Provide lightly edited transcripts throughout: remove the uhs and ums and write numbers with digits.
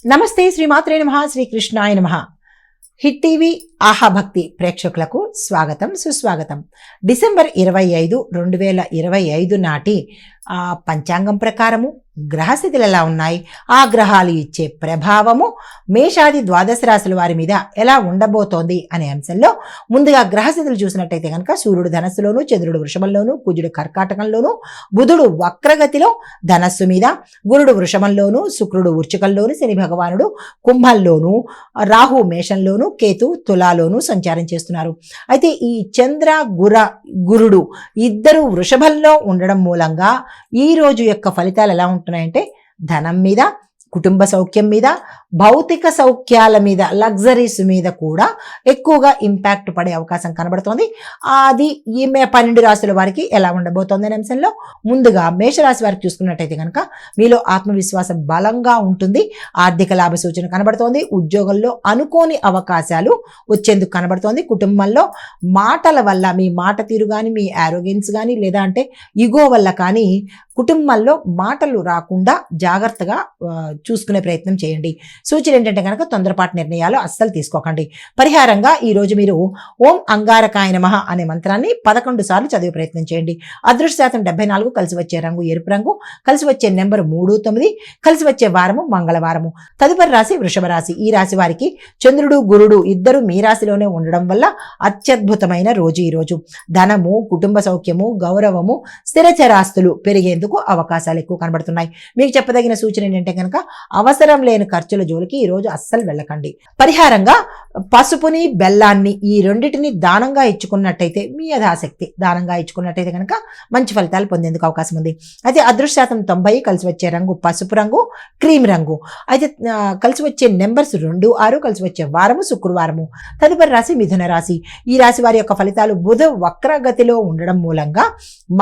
నమస్తే శ్రీమాత్రే నమః శ్రీకృష్ణాయ నమః. హిట్ టీవీ ఆహా భక్తి ప్రేక్షకులకు స్వాగతం సుస్వాగతం. డిసెంబర్ 25, 2025 నాటి పంచాంగం ప్రకారము గ్రహస్థితులు ఎలా ఉన్నాయి, ఆ గ్రహాలు ఇచ్చే ప్రభావము మేషాది ద్వాదశ రాశుల వారి మీద ఎలా ఉండబోతోంది అనే అంశంలో ముందుగా గ్రహస్థితులు చూసినట్టయితే కనుక సూర్యుడు ధనస్సులోను, చంద్రుడు వృషభంలోను, కుజుడు కర్కాటకంలోను, బుధుడు వక్రగతిలో ధనస్సు మీద, గురుడు వృషభంలోను, శుక్రుడు వృశ్చికంలోను, శని భగవానుడు కుంభంలోను, రాహు మేషంలోను, కేతు తులాలోను సంచారం చేస్తున్నారు. అయితే ఈ చంద్ర గురుడు ఇద్దరు వృషభంలో ఉండడం మూలంగా ఈ రోజు యొక్క ఫలితాలు ఎలా ఉంటున్నాయంటే ధనం మీద, కుటుంబ సౌఖ్యం మీద, భౌతిక సౌఖ్యాల మీద, లగ్జరీస్ మీద కూడా ఎక్కువగా ఇంపాక్ట్ పడే అవకాశం కనబడుతోంది. అది ఈ 12 రాశుల వారికి ఎలా ఉండబోతోంది అనే అంశంలో ముందుగా మేషరాశి వారికి చూసుకున్నట్టయితే కనుక మీలో ఆత్మవిశ్వాసం బలంగా ఉంటుంది. ఆర్థిక లాభ సూచన కనబడుతోంది. ఉద్యోగంలో అనుకోని అవకాశాలు వచ్చేందుకు కనబడుతోంది. కుటుంబంలో మాటల వల్ల, మీ మాట తీరు కానీ, మీ ఆరోగెన్స్ కానీ, లేదా అంటే ఇగో వల్ల కానీ కుటుంబంలో మాటలు రాకుండా జాగ్రత్తగా చూసుకునే ప్రయత్నం చేయండి. సూచన ఏంటంటే కనుక తొందరపాటు నిర్ణయాలు అస్సలు తీసుకోకండి. పరిహారంగా ఈరోజు మీరు ఓం అంగారకాయ నమః అనే మంత్రాన్ని 11 సార్లు చదివే ప్రయత్నం చేయండి. అదృష్ట శాతం 74, కలిసి వచ్చే రంగు ఎరుపు రంగు, కలిసి వచ్చే నెంబర్ 3, 9, కలిసి వచ్చే వారము మంగళవారము. తదుపరి రాశి వృషభ రాశి. ఈ రాశి వారికి చంద్రుడు గురుడు ఇద్దరు మీ రాశిలోనే ఉండడం వల్ల అత్యద్భుతమైన రోజు ఈ రోజు. ధనము, కుటుంబ సౌఖ్యము, గౌరవము, స్థిరచరాస్తులు పెరిగేందుకు అవకాశాలు ఎక్కువ కనబడుతున్నాయి. మీకు చెప్పదగిన సూచన ఏంటంటే కనుక అవసరం లేని ఖర్చుల జోలికి ఈ రోజు అస్సలు వెళ్ళకండి. పరిహారంగా పసుపుని, బెల్లాన్ని ఈ రెండింటిని దానంగా ఇచ్చుకున్నట్టయితే, మీ యథాశక్తి దానంగా ఇచ్చుకున్నట్టయితే కనుక మంచి ఫలితాలు పొందేందుకు అవకాశం ఉంది. అయితే అదృష్ట శాతం 90, కలిసి వచ్చే రంగు పసుపు రంగు, క్రీమ్ రంగు. అయితే కలిసి వచ్చే నెంబర్స్ 2, 6, కలిసి వచ్చే వారము శుక్రవారము. తదుపరి రాశి మిథున రాశి. ఈ రాశి వారి యొక్క ఫలితాలు బుధ వక్రగతిలో ఉండడం మూలంగా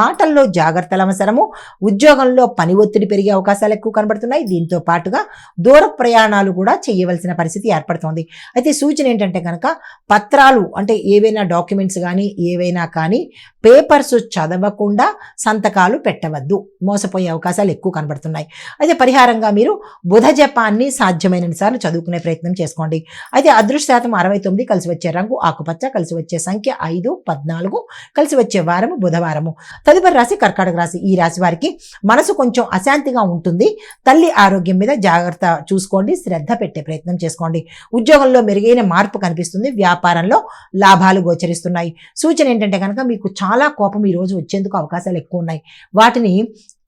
మాటల్లో జాగ్రత్తలు అవసరము. ఉద్యోగంలో పని ఒత్తిడి పెరిగే అవకాశాలు ఎక్కువ కనబడుతున్నాయి. దీంతో పాటుగా దూర ప్రయాణాలు కూడా చేయవలసిన పరిస్థితి ఏర్పడుతోంది. అయితే సూచన ఏంటంటే కనుక పత్రాలు అంటే ఏవైనా డాక్యుమెంట్స్ కానీ ఏవైనా కానీ పేపర్స్ చదవకుండా సంతకాలు పెట్టవద్దు, మోసపోయే అవకాశాలు ఎక్కువ కనబడుతున్నాయి. అయితే పరిహారంగా మీరు బుధ జపాన్ని సాధ్యమైనన్ని సార్లు చదువుకునే ప్రయత్నం చేసుకోండి. అయితే అదృష్ట శాతం 69, కలిసి వచ్చే రంగు ఆకుపచ్చ, కలిసి వచ్చే సంఖ్య 5, 14, కలిసి వచ్చే వారము బుధవారము. తదుపరి రాశి కర్కాటక రాశి. ఈ రాశి వారికి మనసు కొంచెం అశాంతిగా ఉంటుంది. తల్లి ఆరోగ్యం మీద జాగ్రత్త చూసుకోండి, శ్రద్ధ పెట్టే ప్రయత్నం చేసుకోండి. ఉద్యోగంలో మెరుగైన మార్పు కనిపిస్తుంది. వ్యాపారంలో లాభాలు గోచరిస్తున్నాయి. సూచన ఏంటంటే కనుక మీకు చాలా కోపం ఈ రోజు వచ్చేందుకు అవకాశాలు ఎక్కువ ఉన్నాయి. వాటిని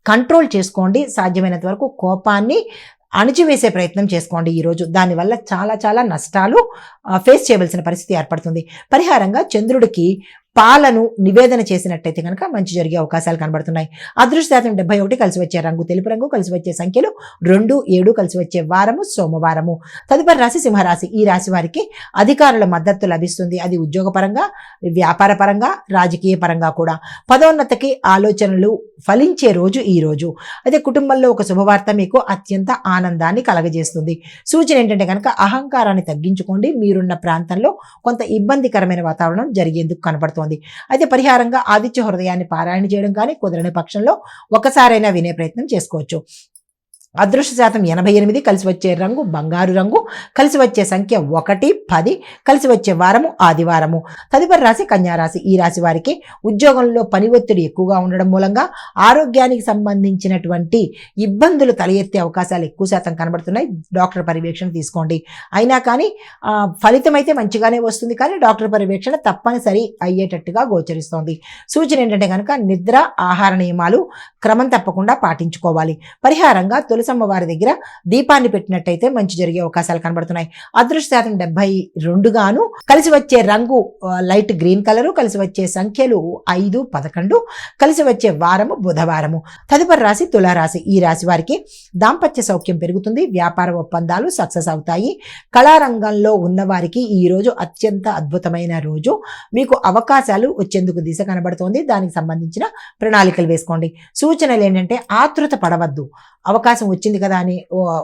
కంట్రోల్ చేసుకోండి. సాధ్యమైనంత వరకు కోపాన్ని అణిచివేసే ప్రయత్నం చేసుకోండి ఈరోజు. దానివల్ల చాలా నష్టాలు ఫేస్ చేయవలసిన పరిస్థితి ఏర్పడుతుంది. పరిహారంగా చంద్రుడికి పాలను నివేదన చేసినట్టయితే కనుక మంచి జరిగే అవకాశాలు కనబడుతున్నాయి. అదృష్ట శాతం 71, కలిసి వచ్చే రంగు తెలుపు రంగు, కలిసి వచ్చే సంఖ్యలు 2, 7, కలిసి వచ్చే వారము సోమవారము. తదుపరి రాశి సింహరాశి. ఈ రాశి వారికి అధికారుల మద్దతు లభిస్తుంది. అది ఉద్యోగపరంగా, వ్యాపార పరంగా, రాజకీయ పరంగా కూడా. పదోన్నతికి ఆలోచనలు ఫలించే రోజు ఈ రోజు. అయితే కుటుంబంలో ఒక శుభవార్త మీకు అత్యంత ఆనందాన్ని కలగజేస్తుంది. సూచన ఏంటంటే కనుక అహంకారాన్ని తగ్గించుకోండి. మీరున్న ప్రాంతంలో కొంత ఇబ్బందికరమైన వాతావరణం జరిగేందుకు కనబడుతుంది. అయితే పరిహారంగా ఆదిత్య హృదయాన్ని పారాయణ చేయడం కానీ, కుదరని పక్షంలో ఒకసారైనా వినే ప్రయత్నం చేసుకోవచ్చు. అదృష్ట శాతం 88, కలిసి వచ్చే రంగు బంగారు రంగు, కలిసి వచ్చే సంఖ్య 1, 10, కలిసి వచ్చే వారము ఆదివారము. తదుపరి రాశి కన్యారాశి. ఈ రాశి వారికి ఉద్యోగంలో పని ఒత్తిడి ఎక్కువగా ఉండడం మూలంగా ఆరోగ్యానికి సంబంధించినటువంటి ఇబ్బందులు తల ఎత్తే అవకాశాలు ఎక్కువ శాతం కనబడుతున్నాయి. డాక్టర్ పర్యవేక్షణ తీసుకోండి. అయినా కానీ ఫలితం అయితే మంచిగానే వస్తుంది, కానీ డాక్టర్ పర్యవేక్షణ తప్పనిసరి అయ్యేటట్టుగా గోచరిస్తోంది. సూచన ఏంటంటే కనుక నిద్ర, ఆహార నియమాలు క్రమం తప్పకుండా పాటించుకోవాలి. పరిహారంగా తులసమ్మ వారి దగ్గర దీపాన్ని పెట్టినట్టయితే మంచి జరిగే అవకాశాలు కనబడుతున్నాయి. అదృష్ట శాతం 72 గాను, కలిసి వచ్చే రంగు లైట్ గ్రీన్ కలరు, కలిసి వచ్చే సంఖ్యలు 5, 11, కలిసి వచ్చే వారము బుధవారము. తదుపరి రాశి తులారాశి. ఈ రాశి వారికి దాంపత్య సౌఖ్యం పెరుగుతుంది. వ్యాపార ఒప్పందాలు సక్సెస్ అవుతాయి. కళారంగంలో ఉన్న వారికి ఈ రోజు అత్యంత అద్భుతమైన రోజు. మీకు అవకాశాలు వచ్చేందుకు దిశ కనబడుతోంది. దానికి సంబంధించిన ప్రణాళికలు వేసుకోండి. సూచనలు ఏంటంటే ఆతృత పడవద్దు. అవకాశం వచ్చింది కదా అని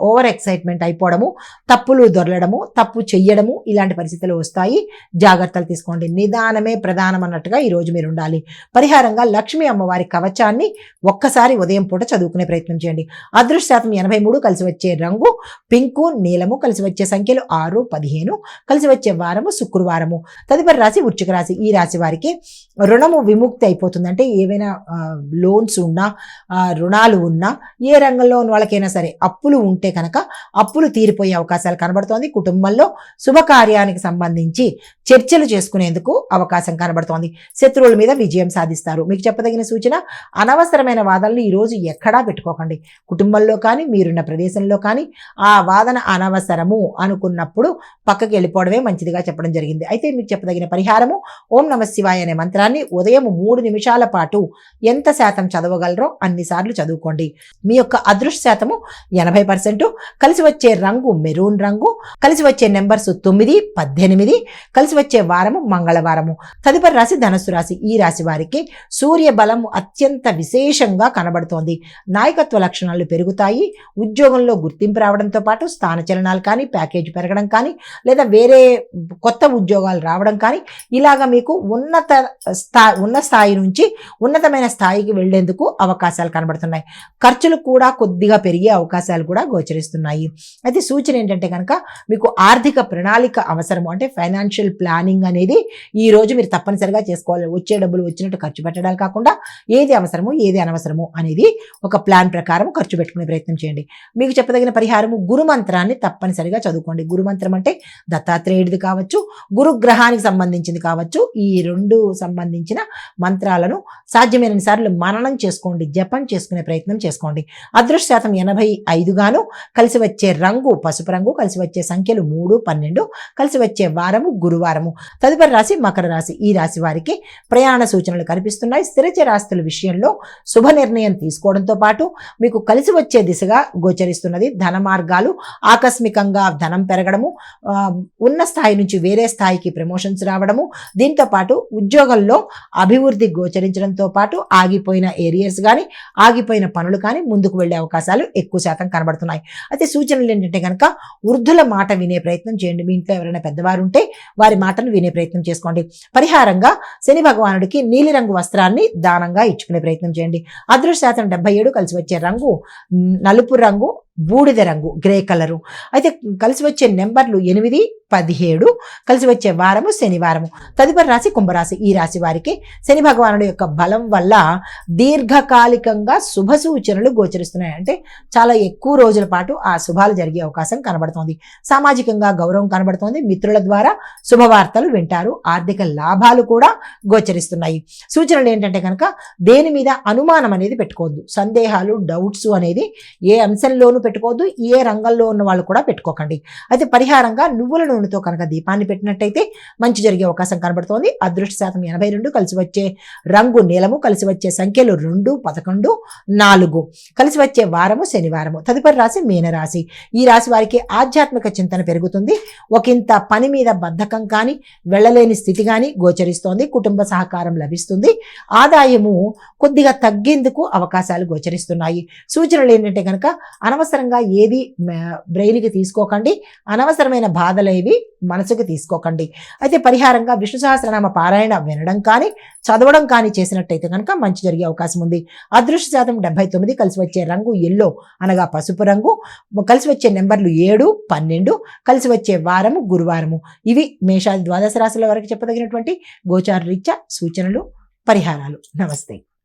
ఓవర్ ఎక్సైట్మెంట్ అయిపోవడము, తప్పులు దొరలడము, తప్పు చెయ్యడము ఇలాంటి పరిస్థితులు వస్తాయి. జాగ్రత్తలు తీసుకోండి. నిదానమే ప్రధానం అన్నట్టుగా ఈరోజు మీరు ఉండాలి. పరిహారంగా లక్ష్మీ అమ్మవారి కవచాన్ని ఒక్కసారి ఉదయం పూట చదువుకునే ప్రయత్నం చేయండి. అదృష్ట శాతం 83, కలిసి వచ్చే రంగు పింకు నీలము, కలిసి వచ్చే సంఖ్యలు 6, 15, కలిసి వచ్చే వారము శుక్రవారము. తదుపరి రాశి వృశ్చిక రాశి. ఈ రాశి వారికి రుణము విముక్తి అయిపోతుంది. అంటే ఏవైనా లోన్స్ ఉన్నా, రుణాలు ఉన్నా, ఏ రంగంలో ఉన్న వాళ్ళకైనా సరే అప్పులు ఉంటే కనుక అప్పులు తీరిపోయే అవకాశాలు కనబడుతోంది. కుటుంబంలో శుభకార్యానికి సంబంధించి చర్చలు చేసుకునేందుకు అవకాశం కనబడుతోంది. శత్రువుల మీద విజయం సాధిస్తారు. మీకు చెప్పదగిన సూచన, అనవసరమైన వాదనలు ఈరోజు ఎక్కడా పెట్టుకోకండి. కుటుంబంలో కానీ మీరున్న ప్రదేశంలో కానీ ఆ వాదన అనవసరము అనుకున్నప్పుడు పక్కకి వెళ్ళిపోవడమే మంచిదిగా చెప్పడం జరిగింది. అయితే మీకు చెప్పదగిన పరిహారము, ఓం నమ శివాయ అనే మంత్రాన్ని ఉదయం 3 నిమిషాల పాటు ఎంత శాతం చదవగలరో అన్నిసార్లు చదువుకోండి. మీ యొక్క అదృష్ట శాతము 80%. కలిసి వచ్చే రంగు మెరూన్ రంగు, కలిసి వచ్చే నెంబర్స్ 9, 18, కలిసి వచ్చే వారము మంగళవారము. తదుపరి రాశి ధనస్సు రాశి. ఈ రాశి వారికి సూర్య బలం అత్యంత విశేషంగా కనబడుతోంది. నాయకత్వ లక్షణాలు పెరుగుతాయి. ఉద్యోగంలో గుర్తింపు రావడంతో పాటు స్థానచలనాలు కానీ, ప్యాకేజ్ పెరగడం కానీ, లేదా వేరే కొత్త ఉద్యోగాలు రావడం కానీ, ఇలాగా మీకు ఉన్న స్థాయి నుంచి ఉన్నతమైన స్థాయికి వెళ్లేందుకు అవకాశాలు కనబడుతున్నాయి. ఖర్చులు కూడా కొద్దిగా పెరిగే అవకాశాలు కూడా గోచరిస్తున్నాయి. అయితే సూచన ఏంటంటే కనుక మీకు ఆర్థిక ప్రణాళిక అవసరము. అంటే ఫైనాన్షియల్ ప్లానింగ్ అనేది ఈ రోజు మీరు తప్పనిసరిగా చేసుకోవాలి. వచ్చే డబ్బులు వచ్చినట్టు ఖర్చు పెట్టడాలు కాకుండా ఏది అవసరము ఏది అనవసరము అనేది ఒక ప్లాన్ ప్రకారం ఖర్చు పెట్టుకునే ప్రయత్నం చేయండి. మీకు చెప్పదగిన పరిహారము, గురుమంత్రాన్ని తప్పనిసరిగా చదువుకోండి. గురుమంత్రం అంటే దత్తాత్రేయుడిది కావచ్చు, గురుగ్రహానికి సంబంధించింది కావచ్చు. ఈ 2 సంబంధించిన మంత్రాలను సాధ్యమైనన్ని సార్లు మననం చేసుకోండి, జపం చేసుకునే ప్రయత్నం చేసుకోండి. అదృష్ట శాతం 85 గాను, కలిసి వచ్చే రంగు పసుపు రంగు, కలిసి వచ్చే సంఖ్యలు 3, 12, కలిసి వచ్చే వారము గురువారము. తదుపరి రాశి మకర రాశి. ఈ రాశి వారికి ప్రయాణ సూచనలు కనిపిస్తున్నాయి. స్థిరచరాస్తుల విషయంలో శుభ నిర్ణయం తీసుకోవడంతో పాటు మీకు కలిసి వచ్చే దిశగా గోచరిస్తున్నది. ధన మార్గాలు, ఆకస్మికంగా ధనం పెరగడము, ఉన్న స్థాయి నుంచి వేరే స్థాయికి ప్రమోషన్స్ రావడము, దీంతో పాటు ఉద్యోగంలో అభివృద్ధి గోచరించడంతో పాటు ఆగిపోయిన ఏరియాస్ కానీ, ఆగిపోయిన పనులు కానీ ముందుకు వెళ్లే అవకాశాలు ఎక్కువ శాతం కనబడుతున్నాయి. అయితే సూచనలు ఏంటంటే కనుక వృద్ధుల మాట వినే ప్రయత్నం చేయండి. మీ ఇంట్లో ఎవరైనా పెద్దవారు ఉంటే వారి మాటను వినే ప్రయత్నం చేసుకోండి. పరిహారంగా శని భగవానుడికి నీలిరంగు వస్త్రాన్ని దానంగా ఇచ్చుకునే ప్రయత్నం చేయండి. అదృష్ట శాతం 77, కలిసి వచ్చే రంగు నలుపు రంగు, బూడిద రంగు, గ్రే కలరు. అయితే కలిసి వచ్చే నెంబర్లు 8, 17, కలిసి వచ్చే వారము శనివారము. తదుపరి రాశి కుంభరాశి. ఈ రాశి వారికి శని భగవానుడి యొక్క బలం వల్ల దీర్ఘకాలికంగా శుభ సూచనలు గోచరిస్తున్నాయి. అంటే చాలా ఎక్కువ రోజుల పాటు ఆ శుభాలు జరిగే అవకాశం కనబడుతోంది. సామాజికంగా గౌరవం కనబడుతోంది. మిత్రుల ద్వారా శుభవార్తలు వింటారు. ఆర్థిక లాభాలు కూడా గోచరిస్తున్నాయి. సూచనలు ఏంటంటే కనుక దేని మీద అనుమానం అనేది పెట్టుకోవద్దు. సందేహాలు, డౌట్స్ అనేది ఏ అంశంలోనూ పెట్టుకోవద్దు. ఏ రంగంలో ఉన్న వాళ్ళు కూడా పెట్టుకోకండి. అయితే పరిహారంగా నువ్వుల నూనెతో కనుక దీపాన్ని పెట్టినట్టయితే మంచి జరిగే అవకాశం కనబడుతోంది. అదృష్ట శాతం 82, కలిసి వచ్చే రంగు నీలము, కలిసి వచ్చే సంఖ్యలు 2, 11, 4, కలిసి వచ్చే వారము శనివారము. తదుపరి రాశి మీనరాశి. ఈ రాశి వారికి ఆధ్యాత్మిక చింతన పెరుగుతుంది. ఒకంత పని మీద బద్ధకం కానీ, వెళ్ళలేని స్థితి కానీ గోచరిస్తోంది. కుటుంబ సహకారం లభిస్తుంది. ఆదాయము కొద్దిగా తగ్గేందుకు అవకాశాలు గోచరిస్తున్నాయి. సూచనలు ఏంటంటే కనుక అనవసరంగా ఏది బ్రెయిన్కి తీసుకోకండి. అనవసరమైన బాధలేవి మనసుకు తీసుకోకండి. అయితే పరిహారంగా విష్ణు సహస్రనామ పారాయణ వినడం కానీ, చదవడం కానీ చేసినట్టయితే కనుక మంచి జరిగే అవకాశం ఉంది. అదృష్ట శాతం 79, కలిసి వచ్చే రంగు ఎల్లో అనగా పసుపు రంగు, కలిసి వచ్చే నెంబర్లు 7, 12, కలిసి వచ్చే వారము గురువారము. ఇవి మేషాది ద్వాదశ రాశుల వరకు చెప్పదగినటువంటి గోచార రీత్యా సూచనలు, పరిహారాలు. నమస్తే.